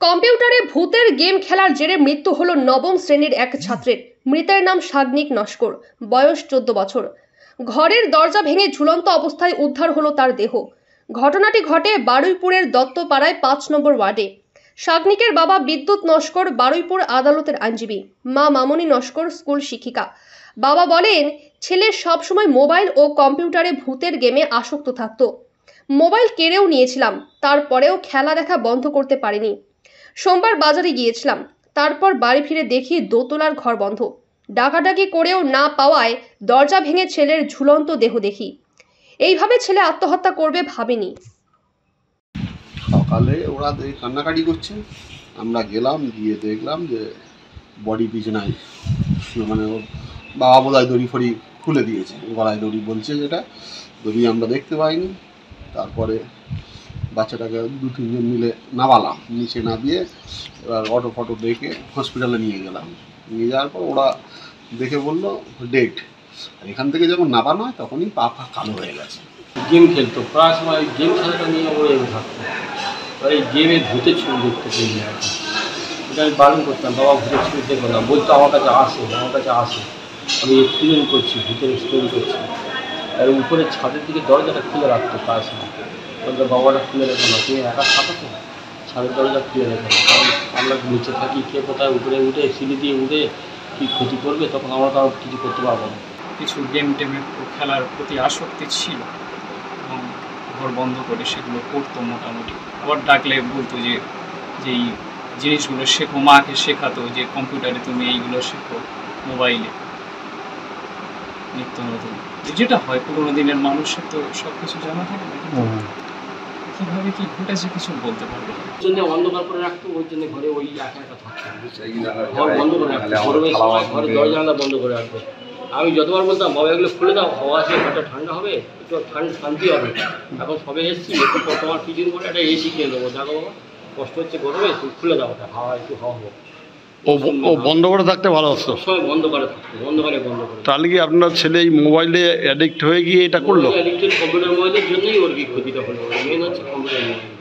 কম্পিউটারে ভূতের গেম খেলার জেরে মৃত্যু হলো নবম শ্রেণীর এক ছাত্রের। মৃতের নাম সাগ্নিক নস্কর, বয়স 14 বছর। ঘরের দরজা ভেঙে ঝুলন্ত অবস্থায় উদ্ধার হলো তার দেহ। ঘটনাটি ঘটে বারুইপুরের দত্তপাড়ায় 5 নম্বর ওয়ার্ডে। সাগ্নিকের বাবা বিদ্যুৎ নস্কর বারুইপুর আদালতের আইনজীবী, মা মামনি নস্কর স্কুল শিক্ষিকা। বাবা বলেন, ছেলে সবসময় মোবাইল ও কম্পিউটারে ভূতের গেমে আসক্ত থাকত। মোবাইল কেড়েও নিয়েছিলাম, তারপরেও খেলা দেখা বন্ধ করতে পারিনি। সোমবার বাজারে গিয়েছিলাম, তারপর বাড়ি ফিরে দেখি দোতলার ঘর বন্ধ। ডাকাডাকি করেও না পাওয়ায় দরজা ভেঙে ছেলের ঝুলন্ত দেহ দেখি। এইভাবে ছেলে আত্মহত্যা করবে ভাবিনি। সকালে ওরা কান্নাকাটি করছে, আমরা গেলাম, গিয়ে দেখলাম যে বডি বিছানায়, মানে ওর বাবা বোধহয় দড়ি ফড়ি খুলে দিয়েছে, গলায় দড়ি বলছে, যেটা দড়ি আমরা দেখতে পাইনি। তারপরে বাচ্চাটাকে 2-3 জন মিলে নামালাম, নিচে নামিয়ে এবার অটো ফটো দেখে হসপিটালে নিয়ে গেলাম। নিয়ে যাওয়ার পর ওরা দেখে বললো ডেড। আর এখান থেকে যখন নামানো হয় তখনই পা কালো হয়ে গেছে। গেম খেলতো, প্রায় সময় গেম খেলাটা নিয়ে ওরা এগো থাকতো। এবার এই গেমে ভূতের ছবি দেখতে পেয়ে আর কি, এটা আমি বারণ করতাম, বাবা ভূতের ছবি দেখো না। বলতো আমার কাছে আসে, আমি এক্সপেরিমেন্ট করছি, ভূতের এক্সপেরিমেন্ট করছি। আর উপরে ছাদের দিকে দরজাটা খুলে রাখতো প্রায় সময়। বলতো বাবাটা খুলে রেখো না, তুমি একা থাকো তো, ছাদের দরজা খুলে রেখো না, কারণ আমরা নিচে থাকি, কে কোথায় উপরে উঠে সিঁড়ি দিয়ে উঠে কী ক্ষতি করবে, তখন আমরা তো কিছু করতে পারবো না। কিছু গেম টেমের খেলার প্রতি আসক্তি ছিল এবং ঘর বন্ধ করে সেগুলো করতো মোটামুটি। আবার ডাকলে বলতো যে যেই জিনিসগুলো শেখো, মাকে শেখাতো যে কম্পিউটারে তুমি এইগুলো শেখো, মোবাইলে নিত্য নতুন যেটা হয় পুরোনো দিনের মানুষের তো সব কিছু জানা থাকে না, কিন্তু কীভাবে কী ঘটেছে কিছু বলতে পারবে না। ওই জন্য অন্ধকার করে রাখতো, ওই জন্য ঘরে ওই একা একা থাকতো, ঘর বন্ধ করে রাখতো, গরমের সময় ঘরে দরজা জানলা বন্ধ করে রাখতো। আমি যতবার বলতাম বাবা এগুলো খুলে দাও, হাওয়া আসে, ঘরটা ঠান্ডা হবে, একটু শান্তি হবে। এখন সবে এসেছি, একটু তোমার কিছুদিন পরে একটা এসি কিনে দেবো, দেখো বাবা কষ্ট হচ্ছে গরমে, তুমি খুলে দাও, ওটা হাওয়া একটু হাওয়া হোক। ও বন্ধ করে থাকতে ভালো হতো, সবসময় বন্ধ করে থাকতো, বন্ধ করে। তাহলে কি আপনার ছেলে এই মোবাইলে অ্যাডিক্ট হয়ে গিয়ে এটা করলো? কম্পিউটার মোবাইলের জন্যই ওর কি ক্ষতিটা হলো, মেন হচ্ছে কম্পিউটার মোবাইল।